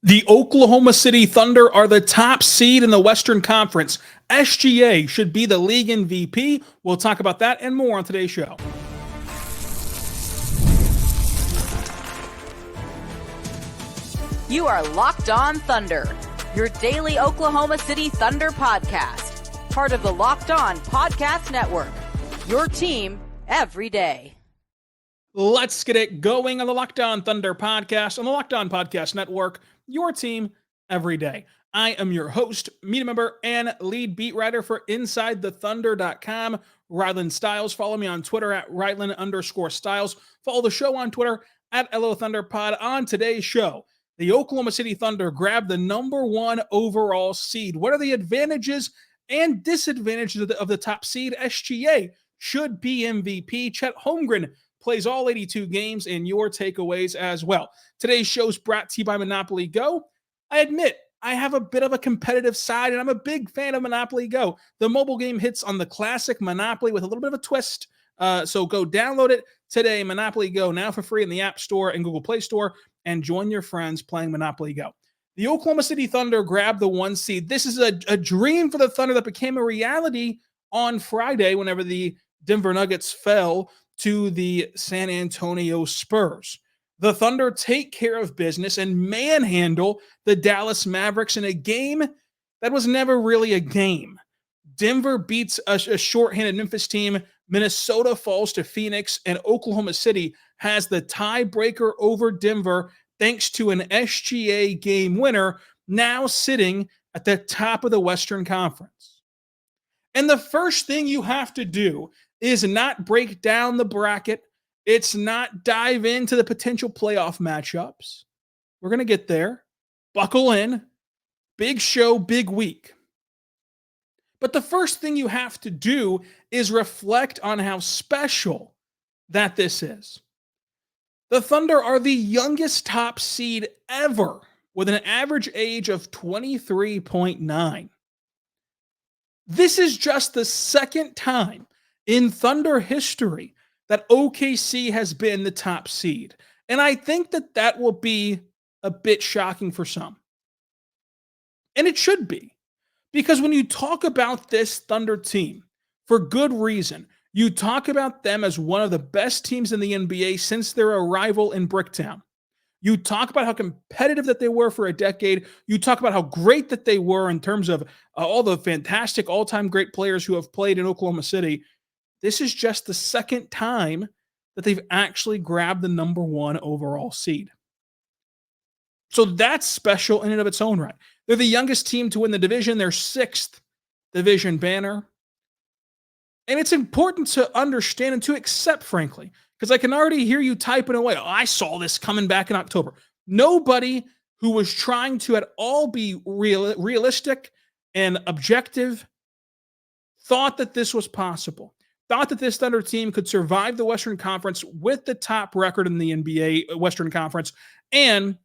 The Oklahoma City Thunder are the top seed in the Western Conference. SGA should be the league MVP. We'll talk about that and more on today's show. You are Locked On Thunder, your daily Oklahoma City Thunder podcast. Part of the Locked On Podcast Network, your team every day. Let's get it going on the Locked On Thunder podcast on the Locked On Podcast Network, your team every day. I am your host, media member, and lead beat writer for InsideTheThunder.com, Rylan Stiles. Follow me on Twitter at Rylan_Stiles. Follow the show on Twitter at LOThunderPod. On today's show, the Oklahoma City Thunder grabbed the number 1 overall seed. What are the advantages and disadvantages of the top seed? SGA should be MVP. Chet Holmgren plays all 82 games, and your takeaways as well. Today's show is brought to you by Monopoly Go. I admit, I have a bit of a competitive side, and I'm a big fan of Monopoly Go. The mobile game hits on the classic Monopoly with a little bit of a twist. So go download it today, Monopoly Go, now for free in the App Store and Google Play Store, and join your friends playing Monopoly Go. The Oklahoma City Thunder grabbed the 1 seed. This is a dream for the Thunder that became a reality on Friday whenever the Denver Nuggets fell to the San Antonio Spurs. The Thunder take care of business and manhandle the Dallas Mavericks in a game that was never really a game. Denver beats a shorthanded Memphis team. Minnesota falls to Phoenix, and Oklahoma City has the tiebreaker over Denver thanks to an SGA game winner, now sitting at the top of the Western Conference. And the first thing you have to do is not break down the bracket. It's not dive into the potential playoff matchups. We're going to get there. Buckle in. Big show, big week. But the first thing you have to do is reflect on how special that this is. The Thunder are the youngest top seed ever with an average age of 23.9. This is just the second time in Thunder history that OKC has been the top seed. And I think that will be a bit shocking for some. And it should be. Because when you talk about this Thunder team, for good reason, you talk about them as one of the best teams in the NBA since their arrival in Bricktown. You talk about how competitive that they were for a decade. You talk about how great that they were in terms of all the fantastic all-time great players who have played in Oklahoma City. This is just the second time that they've actually grabbed the number 1 overall seed. So that's special in and of its own right. They're the youngest team to win the division, their 6th division banner. And it's important to understand and to accept, frankly, because I can already hear you typing away. Oh, I saw this coming back in October. Nobody who was trying to at all be realistic and objective thought that this was possible. Thought that this Thunder team could survive the Western Conference with the top record in the NBA Western Conference and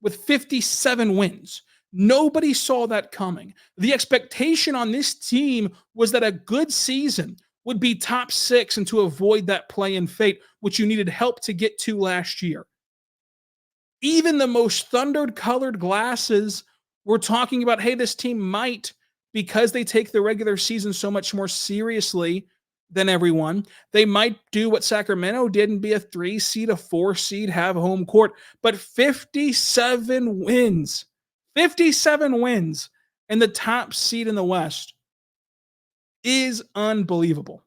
with 57 wins. Nobody saw that coming. The expectation on this team was that a good season would be top 6 and to avoid that play-in fate, which you needed help to get to last year. Even the most Thunder-colored glasses were talking about, hey, this team might, because they take the regular season so much more seriously than everyone, they might do what Sacramento did and be a 3 seed, a 4 seed, have home court. But 57 wins and the top seed in the West is unbelievable.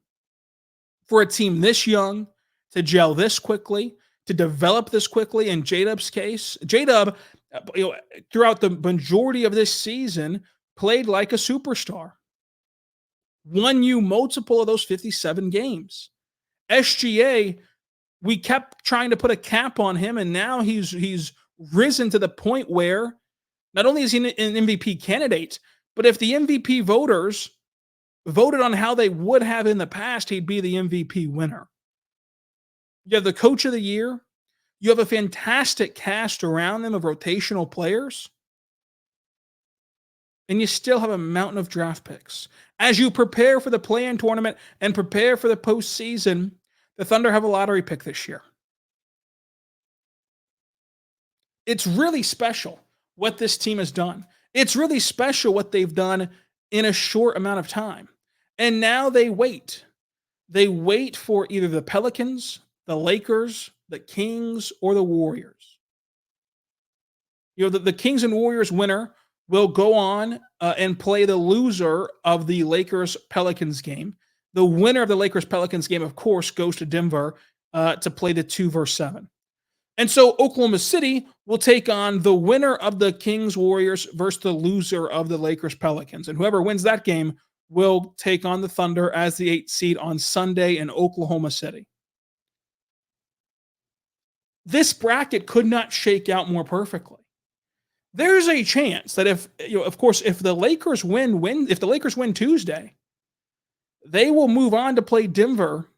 For a team this young, to gel this quickly, to develop this quickly, in J-Dub's case, J-Dub, throughout the majority of this season, played like a superstar. Won you multiple of those 57 games. SGA, we kept trying to put a cap on him, and now he's risen to the point where not only is he an MVP candidate, but if the MVP voters voted on how they would have in the past, he'd be the MVP winner. You have the coach of the year. You have a fantastic cast around them of rotational players. And you still have a mountain of draft picks. As you prepare for the play-in tournament and prepare for the postseason, the Thunder have a lottery pick this year. It's really special what this team has done. It's really special what they've done in a short amount of time. And now they wait. They wait for either the Pelicans, the Lakers, the Kings, or the Warriors. The Kings and Warriors winner will go on and play the loser of the Lakers-Pelicans game. The winner of the Lakers-Pelicans game, of course, goes to Denver to play the 2 versus 7. And so Oklahoma City will take on the winner of the Kings-Warriors versus the loser of the Lakers-Pelicans. And whoever wins that game will take on the Thunder as the 8th seed on Sunday in Oklahoma City. This bracket could not shake out more perfectly. There's a chance that if the Lakers win Tuesday, they will move on to play Denver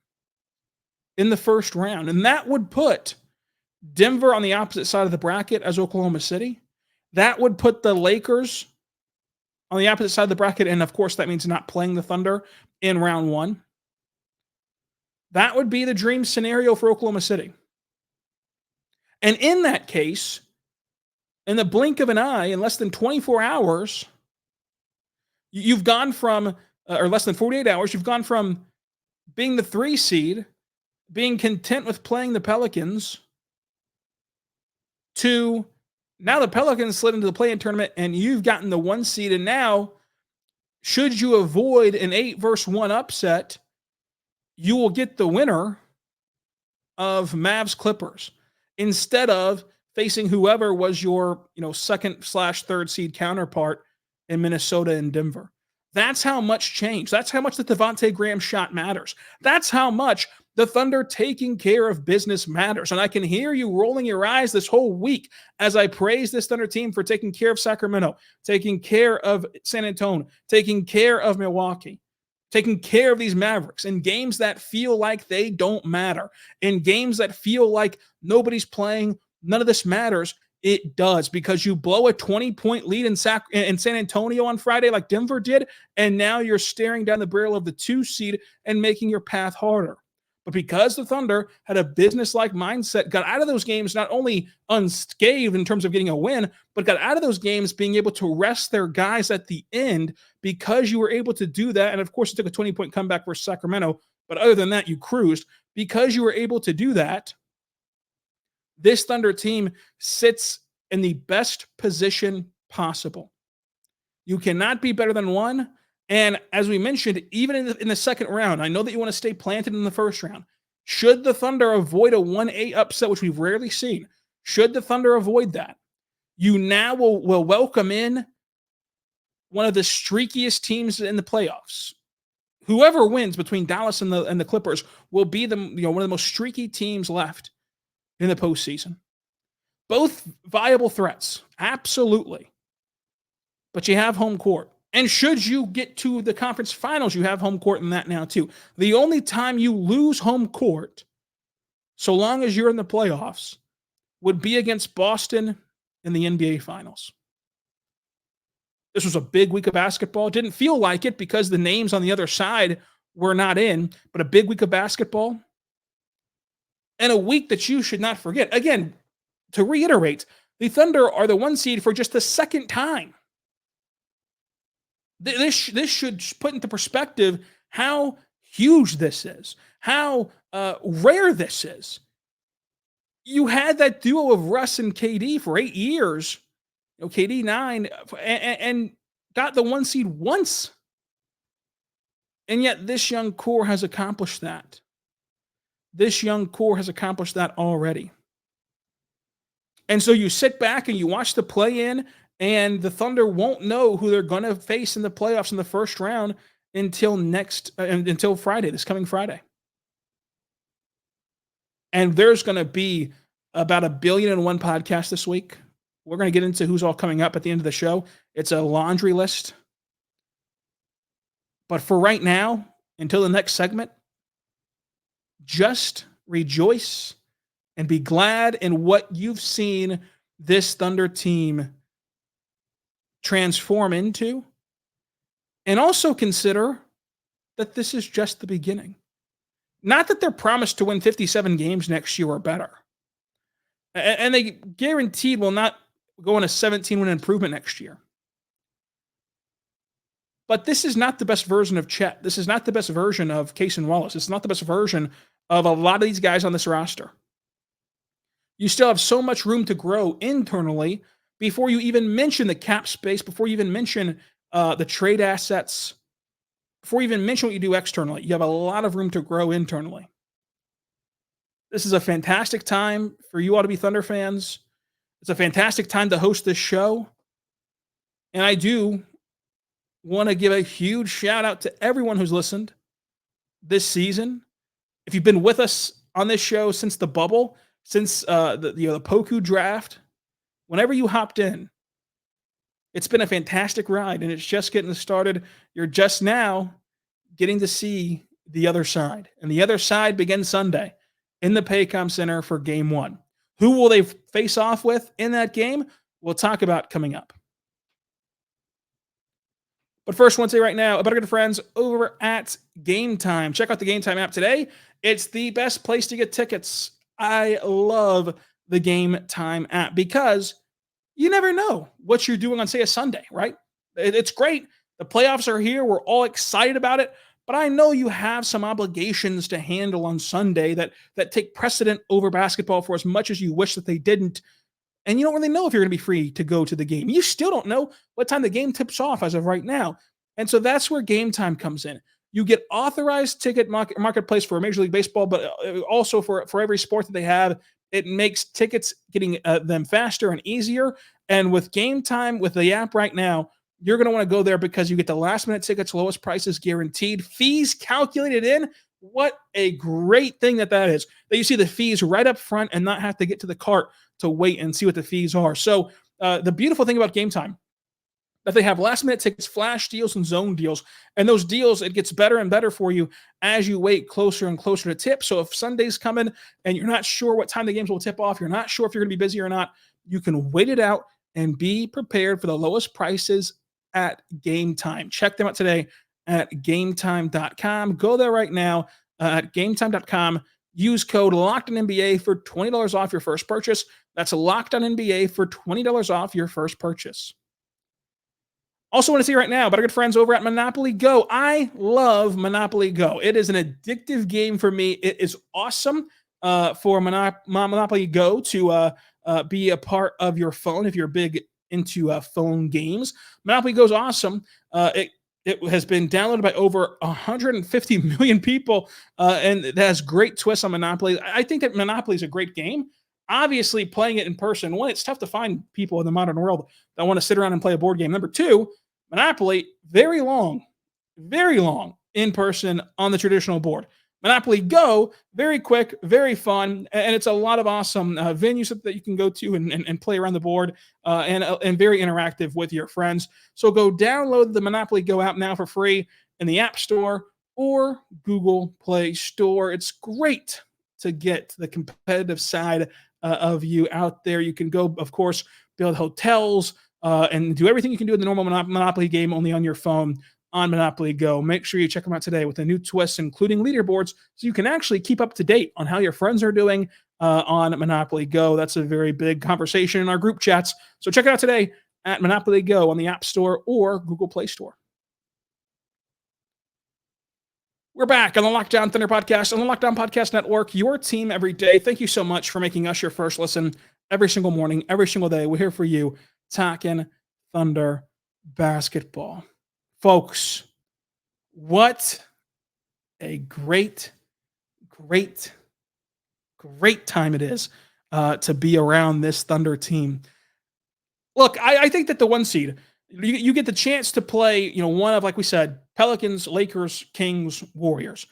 in the first round. And that would put Denver on the opposite side of the bracket as Oklahoma City. That would put the Lakers on the opposite side of the bracket. And of course, that means not playing the Thunder in round 1. That would be the dream scenario for Oklahoma City. And in that case, in the blink of an eye, in less than 24 hours, you've gone from, or less than 48 hours, you've gone from being the 3 seed, being content with playing the Pelicans, to now the Pelicans slid into the play-in tournament and you've gotten the 1 seed. And now, should you avoid an 8 versus 1 upset, you will get the winner of Mavs Clippers instead of facing whoever was your, 2nd/3rd seed counterpart in Minnesota and Denver. That's how much change. That's how much the Devontae Graham shot matters. That's how much the Thunder taking care of business matters. And I can hear you rolling your eyes this whole week as I praise this Thunder team for taking care of Sacramento, taking care of San Antonio, taking care of Milwaukee, taking care of these Mavericks in games that feel like they don't matter, in games that feel like nobody's playing, none of this matters. It does, because you blow a 20-point lead in San Antonio on Friday like Denver did, and now you're staring down the barrel of the 2 seed and making your path harder. But because the Thunder had a business-like mindset, got out of those games not only unscathed in terms of getting a win, but got out of those games being able to rest their guys at the end, because you were able to do that. And of course, you took a 20-point comeback versus Sacramento, but other than that, you cruised. Because you were able to do that, this Thunder team sits in the best position possible. You cannot be better than 1. And as we mentioned, even in the second round, I know that you want to stay planted in the first round. Should the Thunder avoid a 1-8 upset, which we've rarely seen, should the Thunder avoid that, you now will welcome in one of the streakiest teams in the playoffs. Whoever wins between Dallas and the Clippers will be one of the most streaky teams left in the postseason. Both viable threats, absolutely. But you have home court. And should you get to the conference finals, you have home court in that now too. The only time you lose home court, so long as you're in the playoffs, would be against Boston in the NBA Finals. This was a big week of basketball. It didn't feel like it because the names on the other side were not in, but a big week of basketball. And a week that you should not forget. Again, to reiterate, the Thunder are the 1 seed for just the second time. This should put into perspective how huge this is, how rare this is. You had that duo of Russ and KD for 8 years, KD 9, and got the 1 seed once. And yet this young core has accomplished that. This young core has accomplished that already. And so you sit back and you watch the play-in, and the Thunder won't know who they're going to face in the playoffs in the first round until Friday, this coming Friday. And there's going to be about 1 billion and 1 podcast this week. We're going to get into who's all coming up at the end of the show. It's a laundry list. But for right now, until the next segment, just rejoice and be glad in what you've seen this Thunder team transform into. And also consider that this is just the beginning. Not that they're promised to win 57 games next year or better. And they guaranteed will not go on a 17-win improvement next year. But this is not the best version of Chet. This is not the best version of Cason Wallace. It's not the best version of a lot of these guys on this roster. You still have so much room to grow internally before you even mention the cap space, before you even mention the trade assets, before you even mention what you do externally. You have a lot of room to grow internally. This is a fantastic time for you all to be Thunder fans. It's a fantastic time to host this show. And I do want to give a huge shout out to everyone who's listened this season. If you've been with us on this show since the bubble, since the Poku draft, whenever you hopped in, it's been a fantastic ride, and it's just getting started. You're just now getting to see the other side, and the other side begins Sunday in the Paycom Center for Game 1. Who will they face off with in that game? We'll talk about coming up. But first, I want to say right now about our good friends over at Game Time. Check out the Game Time app today. It's the best place to get tickets. I love the Game Time app because you never know what you're doing on, say, a Sunday, right? It's great. The playoffs are here. We're all excited about it. But I know you have some obligations to handle on Sunday that take precedent over basketball for as much as you wish that they didn't. And you don't really know if you're going to be free to go to the game. You still don't know what time the game tips off as of right now. And so that's where Game Time comes in. You get authorized ticket marketplace for Major League Baseball, but also for every sport that they have. It makes tickets getting them faster and easier. And with Game Time, with the app right now, you're going to want to go there because you get the last minute tickets, lowest prices guaranteed, fees calculated in. What a great thing that is. That you see the fees right up front and not have to get to the cart to wait and see what the fees are. So the beautiful thing about Game Time, that they have last minute tickets, flash deals, and zone deals. And those deals, it gets better and better for you as you wait closer and closer to tip. So if Sunday's coming and you're not sure what time the games will tip off, you're not sure if you're going to be busy or not, you can wait it out and be prepared for the lowest prices at Game Time. Check them out today at gametime.com. Go there right now at gametime.com. Use code LOCKEDONNBA for $20 off your first purchase. That's LOCKEDONNBA for $20 off your first purchase. Also want to see right now about our good friends over at Monopoly Go. I love Monopoly Go. It is an addictive game for me. It is awesome for Monopoly Go to be a part of your phone if you're big into phone games. Monopoly Go is awesome. It has been downloaded by over 150 million people, and it has great twists on Monopoly. I think that Monopoly is a great game. Obviously, playing it in person, one, it's tough to find people in the modern world that want to sit around and play a board game. Number two, Monopoly, very long in person on the traditional board. Monopoly Go, very quick, very fun, and it's a lot of awesome venues that you can go to and play around the board, and very interactive with your friends. So go download the Monopoly Go app now for free in the App Store or Google Play Store. It's great to get the competitive side of you out there. You can go, of course, build hotels and do everything you can do in the normal Monopoly game, only on your phone on Monopoly Go. Make sure you check them out today with the new twists, including leaderboards, so you can actually keep up to date on how your friends are doing on Monopoly Go. That's a very big conversation in our group chats. So check it out today at Monopoly Go on the App Store or Google Play Store. We're back on the Lockdown Thunder podcast, on the Lockdown Podcast Network, your team every day. Thank you so much for making us your first listen every single morning, every single day. We're here for you, talking Thunder basketball. Folks, what a great time it is to be around this Thunder team. Look, I think that the one seed, you get the chance to play, one of, like we said, Pelicans, Lakers, Kings, Warriors.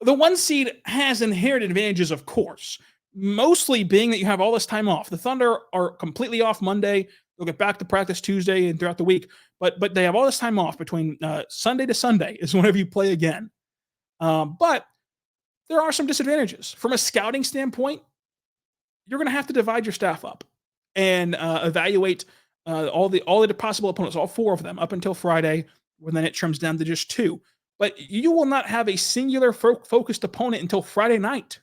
The one seed has inherent advantages, of course, mostly being that you have all this time off. The Thunder are completely off Monday. They'll get back to practice Tuesday and throughout the week, but they have all this time off between Sunday to Sunday is whenever you play again. But there are some disadvantages. From a scouting standpoint, you're going to have to divide your staff up and evaluate all the possible opponents, all four of them, up until Friday, when then it trims down to just two. But you will not have a singular focused opponent until Friday night.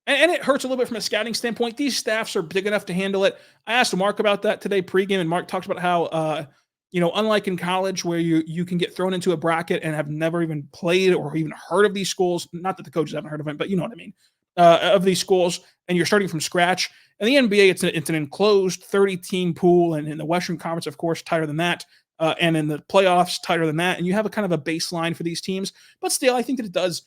And it hurts a little bit from a scouting standpoint. These staffs are big enough to handle it. I asked Mark about that today pregame, and Mark talked about how, unlike in college where you can get thrown into a bracket and have never even played or even heard of these schools, not that the coaches haven't heard of them, but you know what I mean, of these schools, and you're starting from scratch. In the NBA, it's an enclosed 30-team pool, and in the Western Conference, of course, tighter than that, and in the playoffs, tighter than that, and you have a kind of a baseline for these teams. But still, I think that it does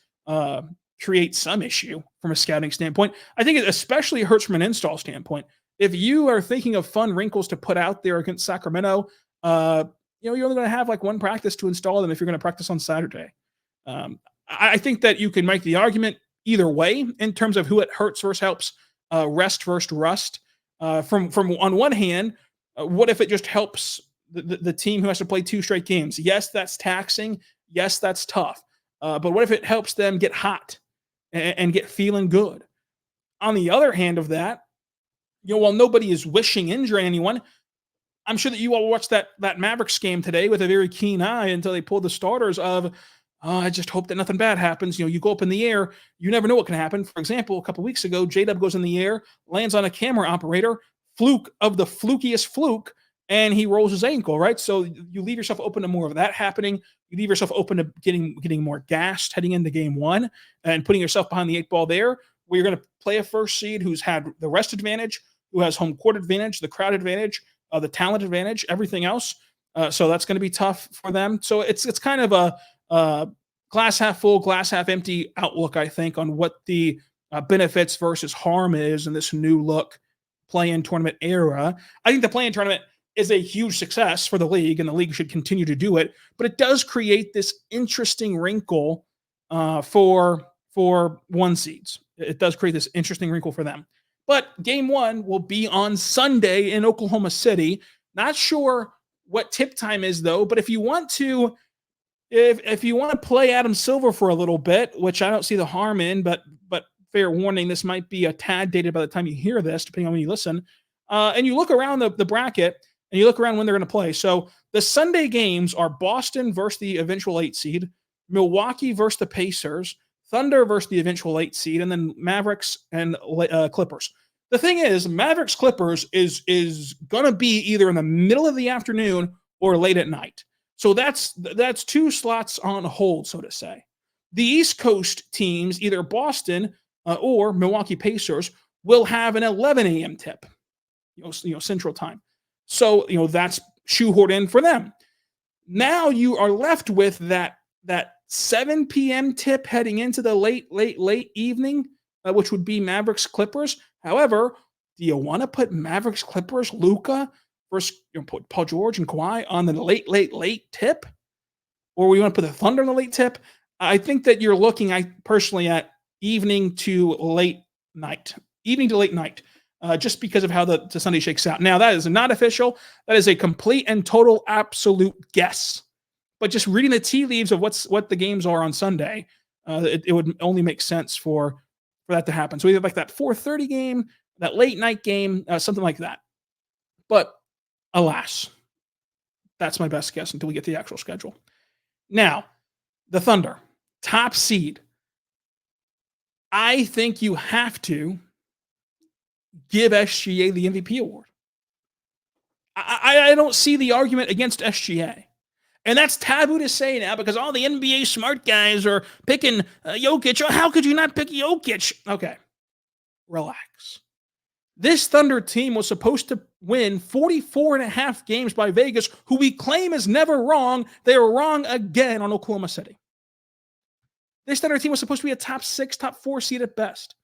create some issue from a scouting standpoint. I think it especially hurts from an install standpoint. If you are thinking of fun wrinkles to put out there against Sacramento, you're only going to have like one practice to install them if you're going to practice on Saturday. I think that you can make the argument either way in terms of who it hurts versus helps, rest versus rust. From on one hand, what if it just helps the team who has to play 2 straight games? Yes, that's taxing. Yes, that's tough. But what if it helps them get hot and get feeling good? On the other hand of that, while nobody is wishing injury on anyone, I'm sure that you all watched that Mavericks game today with a very keen eye until they pulled the starters of, I just hope that nothing bad happens. You go up in the air, you never know what can happen. For example, a couple weeks ago, J-Dub goes in the air, lands on a camera operator, fluke of the flukiest fluke, and he rolls his ankle, right? So you leave yourself open to more of that happening. You leave yourself open to getting more gassed heading into game 1 and putting yourself behind the 8 ball there, where you're going to play a first seed who's had the rest advantage, who has home court advantage, the crowd advantage, the talent advantage, everything else. So that's going to be tough for them. So it's kind of a glass half full, glass half empty outlook, I think, on what the benefits versus harm is in this new look play-in tournament era. I think the play-in tournament is a huge success for the league, and the league should continue to do it. But it does create this interesting wrinkle for 1 seeds. It does create this interesting wrinkle for them. But game 1 will be on Sunday in Oklahoma City. Not sure what tip time is, though. But if you want to play Adam Silver for a little bit, which I don't see the harm in, but fair warning, this might be a tad dated by the time you hear this, depending on when you listen. And you look around the bracket, and you look around when they're going to play. So the Sunday games are Boston versus the eventual 8 seed, Milwaukee versus the Pacers, Thunder versus the eventual 8 seed, and then Mavericks and Clippers. The thing is, Mavericks Clippers is going to be either in the middle of the afternoon or late at night. So that's 2 slots on hold, so to say. The East Coast teams, either Boston or Milwaukee Pacers, will have an 11 a.m. tip, Central Time. So, that's shoehorned in for them. Now you are left with that 7 p.m. tip heading into the late evening, which would be Mavericks Clippers. However, do you want to put Mavericks Clippers, Luka, versus put Paul George and Kawhi on the late tip? Or we want to put the Thunder on the late tip? I think that you're looking, personally, at evening to late night. Just because of how the Sunday shakes out. Now, that is not official. That is a complete and total absolute guess. But just reading the tea leaves of what the games are on Sunday, it would only make sense for that to happen. So either like that 4:30 game, that late night game, something like that. But alas, that's my best guess until we get the actual schedule. Now, the Thunder, top seed. I think you have to give SGA the MVP award. I don't see the argument against SGA. And that's taboo to say now because all the NBA smart guys are picking Jokic. Oh, how could you not pick Jokic? Okay, relax. This Thunder team was supposed to win 44.5 games by Vegas, who we claim is never wrong. They were wrong again on Oklahoma City. This Thunder team was supposed to be a top 6, top 4 seed at best.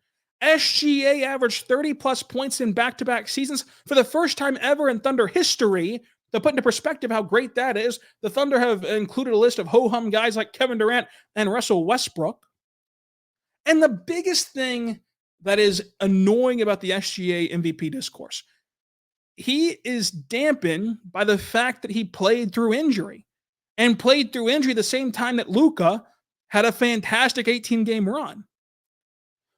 SGA averaged 30-plus points in back-to-back seasons for the first time ever in Thunder history. To put into perspective how great that is, the Thunder have included a list of ho-hum guys like Kevin Durant and Russell Westbrook. And the biggest thing that is annoying about the SGA MVP discourse, he is dampened by the fact that he played through injury. And played through injury the same time that Luka had a fantastic 18-game run.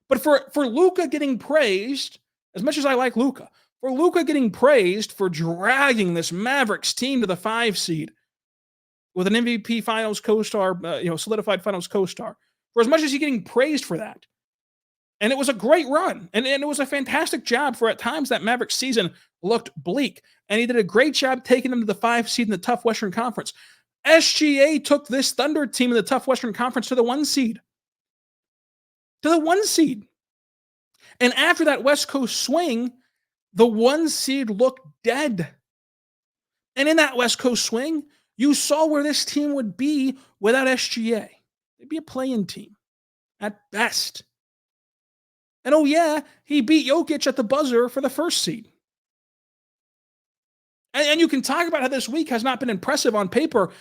But for Luka getting praised, as much as I like Luka, for Luka getting praised for dragging this Mavericks team to the 5 seed with an MVP Finals co-star, solidified Finals co-star, for as much as he's getting praised for that, And it was a great run. And it was a fantastic job for at times that Mavericks season looked bleak. And he did a great job taking them to the 5 seed in the tough Western Conference. SGA took this Thunder team in the tough Western Conference to the 1 seed. To the 1 seed. And after that West Coast swing, the 1 seed looked dead. And in that West Coast swing, you saw where this team would be without SGA. They'd be a play-in team at best. And oh yeah, he beat Jokic at the buzzer for the 1st seed. And you can talk about how this week has not been impressive on paper,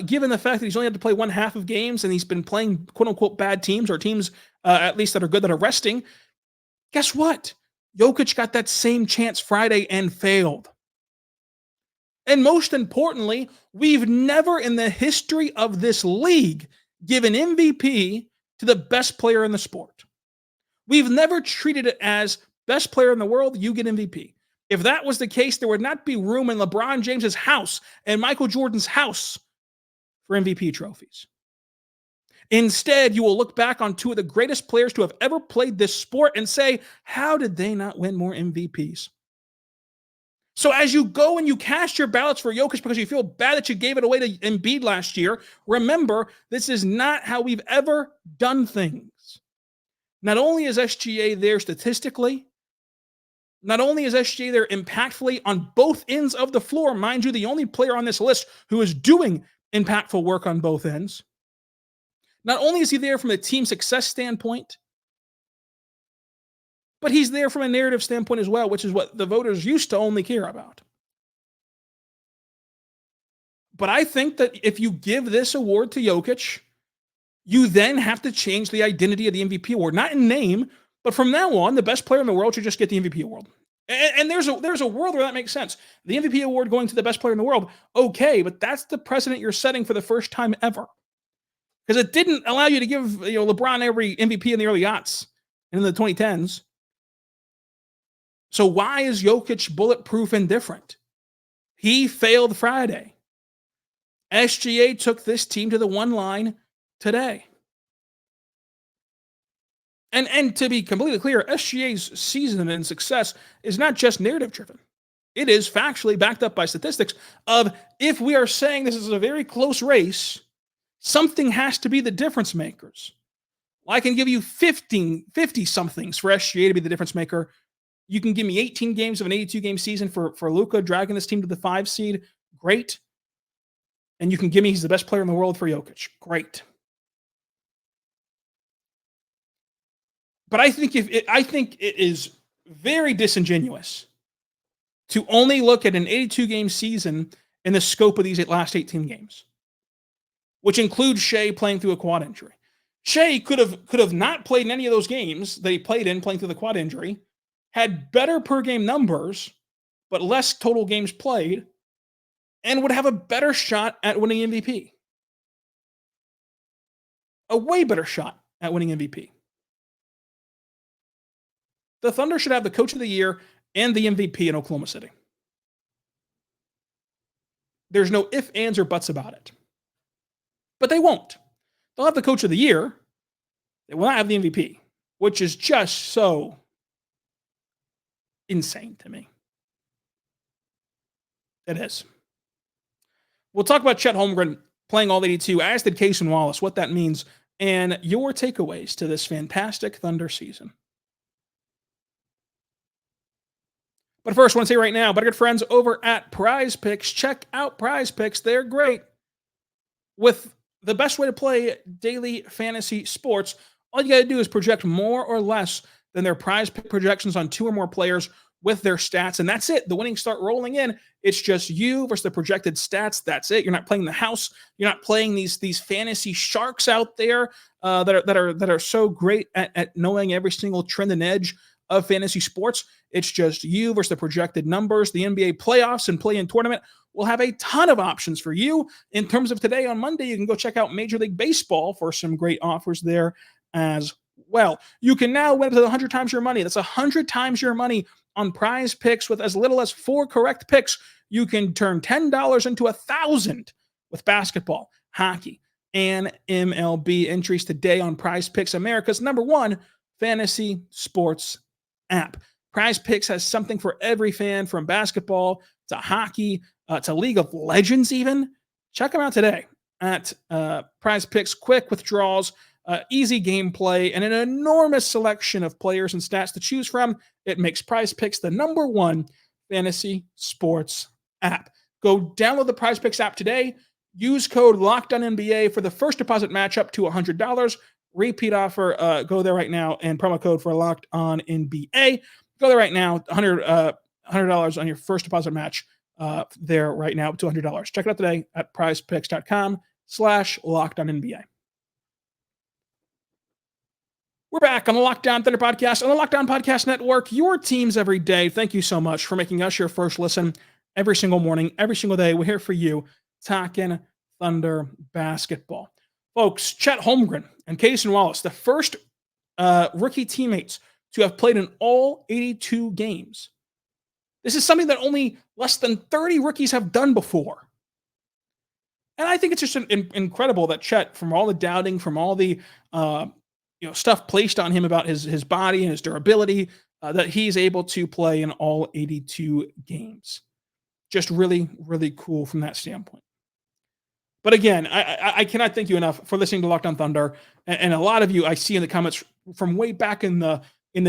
given the fact that he's only had to play one half of games and he's been playing quote-unquote bad teams or teams at least that are good that are resting. Guess what? Jokic got that same chance Friday and failed. And most importantly, we've never in the history of this league given MVP to the best player in the sport. We've never treated it as best player in the world, you get MVP. If that was the case, there would not be room in LeBron James's house and Michael Jordan's house for MVP trophies. Instead, you will look back on 2 of the greatest players to have ever played this sport and say, how did they not win more MVPs? So as you go and you cast your ballots for Jokic because you feel bad that you gave it away to Embiid last year, remember, this is not how we've ever done things. Not only is SGA there statistically, not only is SGA there impactfully on both ends of the floor, mind you, the only player on this list who is doing impactful work on both ends. Not only is he there from a team success standpoint, but he's there from a narrative standpoint as well, which is what the voters used to only care about. But I think that if you give this award to Jokic, you then have to change the identity of the MVP award, not in name, but from now on, the best player in the world should just get the MVP award. And there's a world where that makes sense. The MVP award going to the best player in the world, okay, but that's the precedent you're setting for the first time ever. Because it didn't allow you to give LeBron every MVP in the early aughts and in the 2010s. So why is Jokic bulletproof and different? He failed Friday. SGA took this team to the 1 line today. And to be completely clear, SGA's season and success is not just narrative driven. It is factually backed up by statistics of if we are saying this is a very close race, something has to be the difference makers. Well, I can give you 50 somethings for SGA to be the difference maker. You can give me 18 games of an 82-game season for Luka dragging this team to the 5 seed. Great. And you can give me he's the best player in the world for Jokic. Great. But I think it is very disingenuous to only look at an 82-game season in the scope of these last 18 games, which includes Shai playing through a quad injury. Shai could have not played in any of those games that he played in playing through the quad injury, had better per game numbers, but less total games played, and would have a better shot at winning MVP. A way better shot at winning MVP. The Thunder should have the coach of the year and the MVP in Oklahoma City. There's no ifs, ands, or buts about it. But they won't. They'll have the coach of the year. They will not have the MVP, which is just so insane to me. It is. We'll talk about Chet Holmgren playing all 82, as did Cason Wallace, what that means, and your takeaways to this fantastic Thunder season. But first, I want to say right now, my good friends over at Prize Picks, check out Prize Picks. They're great. With the best way to play daily fantasy sports, all you got to do is project more or less than their prize pick projections on 2 or more players with their stats, and that's it. The winnings start rolling in. It's just you versus the projected stats. That's it. You're not playing the house. You're not playing these fantasy sharks out there that are so great at knowing every single trend and edge of fantasy sports. It's just you versus the projected numbers. The NBA playoffs and play-in tournament will have a ton of options for you. In terms of today on Monday, you can go check out Major League Baseball for some great offers there as well. You can now win up to 100 times your money. That's 100 times your money on Prize Picks with as little as 4 correct picks. You can turn $10 into $1,000 with basketball, hockey, and MLB entries today on Prize Picks, America's #1 fantasy sports app. Prize Picks has something for every fan, from basketball to hockey to League of Legends even. Check them out today at Prize Picks. Quick withdrawals, easy gameplay, and an enormous selection of players and stats to choose from. It makes Prize Picks the #1 fantasy sports app. Go download the Prize Picks app today. Use code LOCKEDONNBA for the first deposit match up to $100. Repeat offer. Go there right now and promo code for LOCKEDONNBA. Go there right now. $100 on your first deposit match. There right now up to $100. Check it out today at prizepicks.com/LockedOnNBA. We're back on the Locked On Thunder podcast on the Locked On Podcast Network, your teams every day. Thank you so much for making us your first listen every single morning, every single day. We're here for you, talking Thunder basketball. Folks, Chet Holmgren and Cason Wallace, the first rookie teammates to have played in all 82 games. This is something that only less than 30 rookies have done before. And I think it's just incredible that Chet, from all the doubting, from all the stuff placed on him about his body and his durability, that he's able to play in all 82 games. Just really, really cool from that standpoint. But again, I cannot thank you enough for listening to Locked On Thunder. And a lot of you I see in the comments from way back in the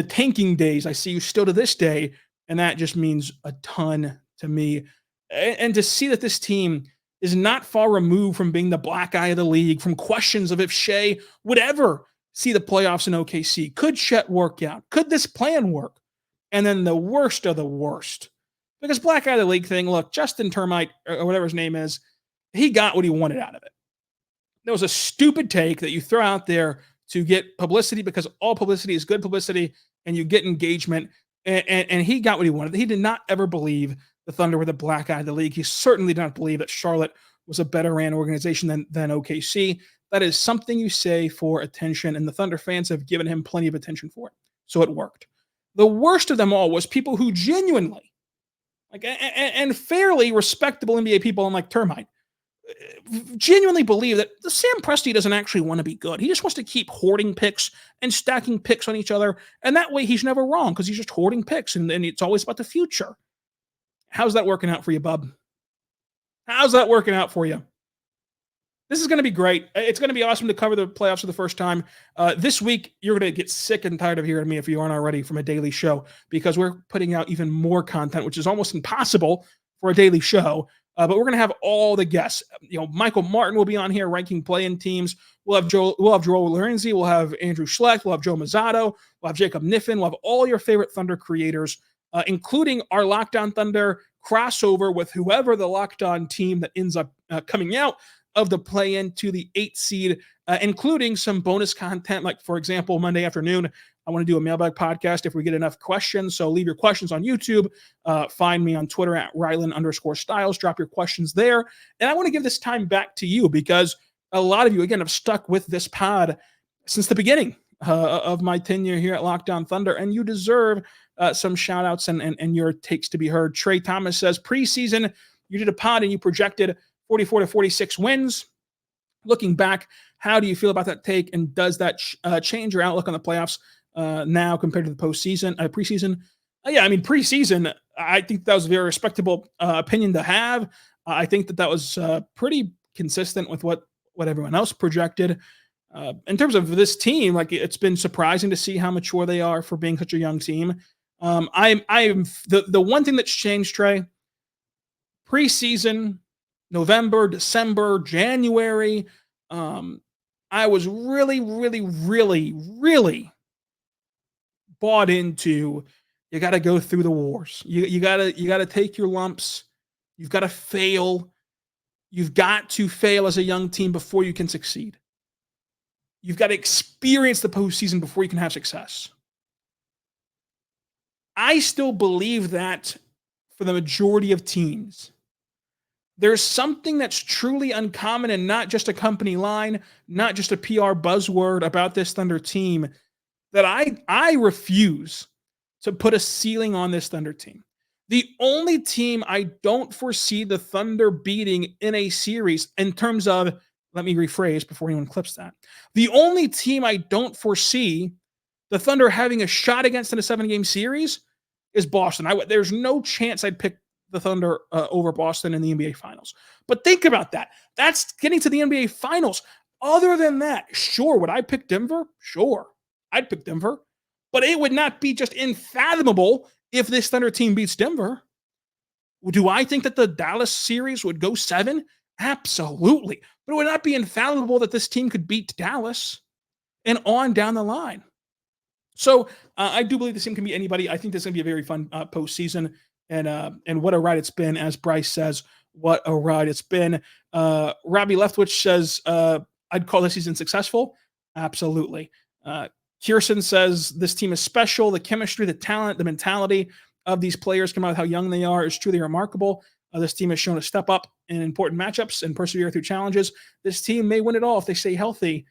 tanking days, I see you still to this day, and that just means a ton to me. And to see that this team is not far removed from being the black eye of the league, from questions of if Shai would ever see the playoffs in OKC. Could Chet work out? Could this plan work? And then the worst of the worst, because black eye of the league thing, look, Justin Termite, or whatever his name is, he got what he wanted out of it. There was a stupid take that you throw out there to get publicity, because all publicity is good publicity and you get engagement. And he got what he wanted. He did not ever believe the Thunder were the black eye of the league. He certainly did not believe that Charlotte was a better ran organization than OKC. That is something you say for attention, and the Thunder fans have given him plenty of attention for it. So it worked. The worst of them all was people who genuinely, and fairly respectable NBA people, unlike Termite, genuinely believe that the Sam Presti doesn't actually want to be good. He just wants to keep hoarding picks and stacking picks on each other. And that way he's never wrong, because he's just hoarding picks, and it's always about the future. How's that working out for you, bub? How's that working out for you? This is going to be great. It's going to be awesome to cover the playoffs for the first time. This week, you're going to get sick and tired of hearing me if you aren't already from a daily show, because we're putting out even more content, which is almost impossible for a daily show. But we're going to have all the guests. Michael Martin will be on here ranking play-in teams. We'll have Joel Lorenzi. We'll have Andrew Schlecht. We'll have Joe Mazzato. We'll have Jacob Niffen. We'll have all your favorite Thunder creators, including our Locked On Thunder crossover with whoever the Locked On team that ends up coming out of the play-in to the 8th seed, including some bonus content. Like, for example, Monday afternoon, I want to do a mailbag podcast if we get enough questions. So leave your questions on YouTube. Find me on Twitter at Rylan_Styles. Drop your questions there. And I want to give this time back to you, because a lot of you, again, have stuck with this pod since the beginning of my tenure here at Locked On Thunder, and you deserve some shout outs and your takes to be heard. Trey Thomas says, preseason, you did a pod and you projected 44 to 46 wins. Looking back, how do you feel about that take? And does that change your outlook on the playoffs now compared to the preseason? Preseason, I think that was a very respectable opinion to have. I think that was pretty consistent with what everyone else projected. In terms of this team, it's been surprising to see how mature they are for being such a young team. I'm the one thing that's changed, Trey, preseason, November, December, January, I was really, really, really, really bought into, you got to go through the wars. You got to take your lumps. You've got to fail. You've got to fail as a young team before you can succeed. You've got to experience the postseason before you can have success. I still believe that for the majority of teams. There's something that's truly uncommon and not just a company line, not just a PR buzzword about this Thunder team, that I refuse to put a ceiling on this Thunder team. The only team I don't foresee the Thunder beating in a series in terms of, let me rephrase before anyone clips that. The only team I don't foresee the Thunder having a shot against in a 7-game series is Boston. There's no chance I'd pick the Thunder over Boston in the NBA Finals. But think about that. That's getting to the NBA Finals. Other than that, sure, would I pick Denver? Sure, I'd pick Denver. But it would not be just unfathomable if this Thunder team beats Denver. Do I think that the Dallas series would go 7? Absolutely. But it would not be infallible that this team could beat Dallas and on down the line. So I do believe this team can beat anybody. I think this is going to be a very fun postseason. And what a ride it's been, as Bryce says, what a ride it's been. Robbie Leftwich says, I'd call this season successful. Absolutely. Kirsten says, this team is special. The chemistry, the talent, the mentality of these players, come out with how young they are, is truly remarkable. This team has shown to step up in important matchups and persevere through challenges. This team may win it all if they stay healthy.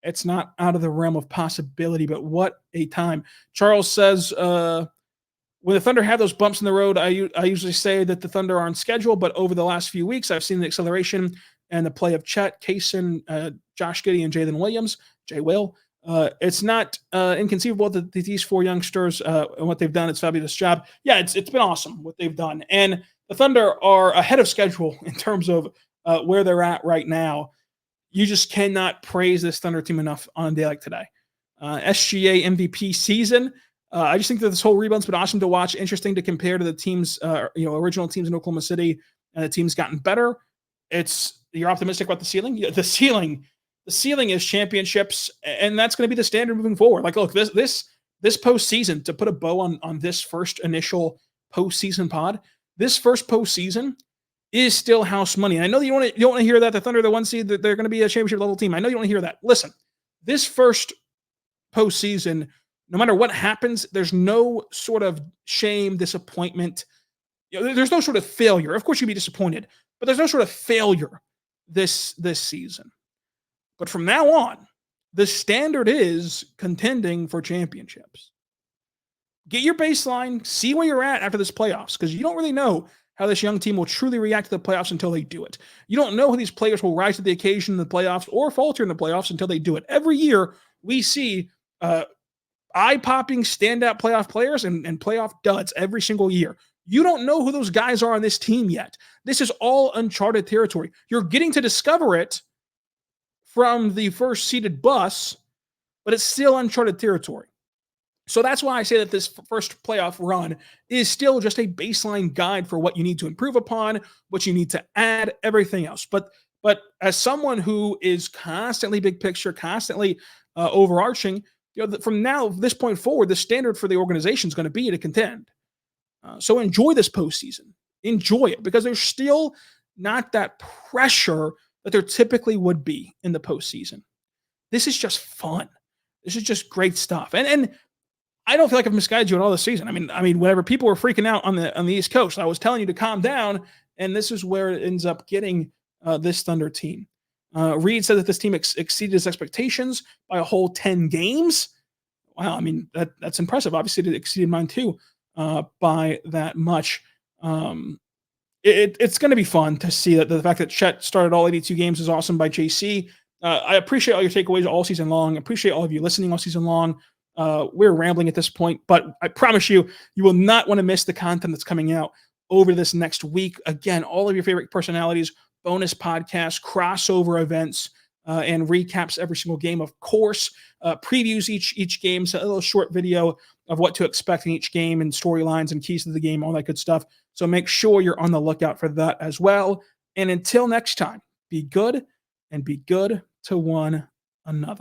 It's not out of the realm of possibility, but what a time. Charles says, when the Thunder have those bumps in the road, I usually say that the Thunder are on schedule, but over the last few weeks, I've seen the acceleration and the play of Chet, Cason, Josh Giddey, and Jalen Williams, Jay Will. It's not inconceivable that these 4 youngsters and what they've done, it's a fabulous job. Yeah, it's been awesome what they've done. And the Thunder are ahead of schedule in terms of where they're at right now. You just cannot praise this Thunder team enough on a day like today. SGA MVP season. I just think that this whole rebound's been awesome to watch, interesting to compare to the teams, original teams in Oklahoma City, and the team's gotten better. You're optimistic about the ceiling. The ceiling is championships, and that's going to be the standard moving forward. Like, look, this postseason, to put a bow on this first initial postseason pod, this first postseason is still house money. And I know that you don't want to hear that the Thunder are the 1 seed, that they're going to be a championship level team. I know you don't want to hear that. Listen, this first postseason, no matter what happens, there's no sort of shame, disappointment. There's no sort of failure. Of course, you'd be disappointed, but there's no sort of failure this season. But from now on, the standard is contending for championships. Get your baseline, see where you're at after this playoffs, because you don't really know how this young team will truly react to the playoffs until they do it. You don't know how these players will rise to the occasion in the playoffs or falter in the playoffs until they do it. Every year, we see eye-popping standout playoff players and playoff duds every single year. You don't know who those guys are on this team yet. This is all uncharted territory. You're getting to discover it from the first seeded bus, but it's still uncharted territory. So that's why I say that this first playoff run is still just a baseline guide for what you need to improve upon, what you need to add, everything else. But as someone who is constantly big picture, constantly overarching, from this point forward, the standard for the organization is going to be to contend. So enjoy this postseason. Enjoy it, because there's still not that pressure that there typically would be in the postseason. This is just fun. This is just great stuff. And I don't feel like I've misguided you at all this season. I mean, whenever people were freaking out on the East Coast, I was telling you to calm down, and this is where it ends up getting this Thunder team. Reed said that this team exceeded his expectations by a whole 10 games. Wow, I mean, that's impressive. Obviously, it exceeded mine too by that much. It's going to be fun to see that the fact that Chet started all 82 games is awesome by JC. I appreciate all your takeaways all season long. I appreciate all of you listening all season long. We're rambling at this point, but I promise you will not want to miss the content that's coming out over this next week. Again, all of your favorite personalities, bonus podcasts, crossover events, and recaps every single game. Of course, previews each game, so a little short video of what to expect in each game and storylines and keys to the game, all that good stuff. So make sure you're on the lookout for that as well. And until next time, be good and be good to one another.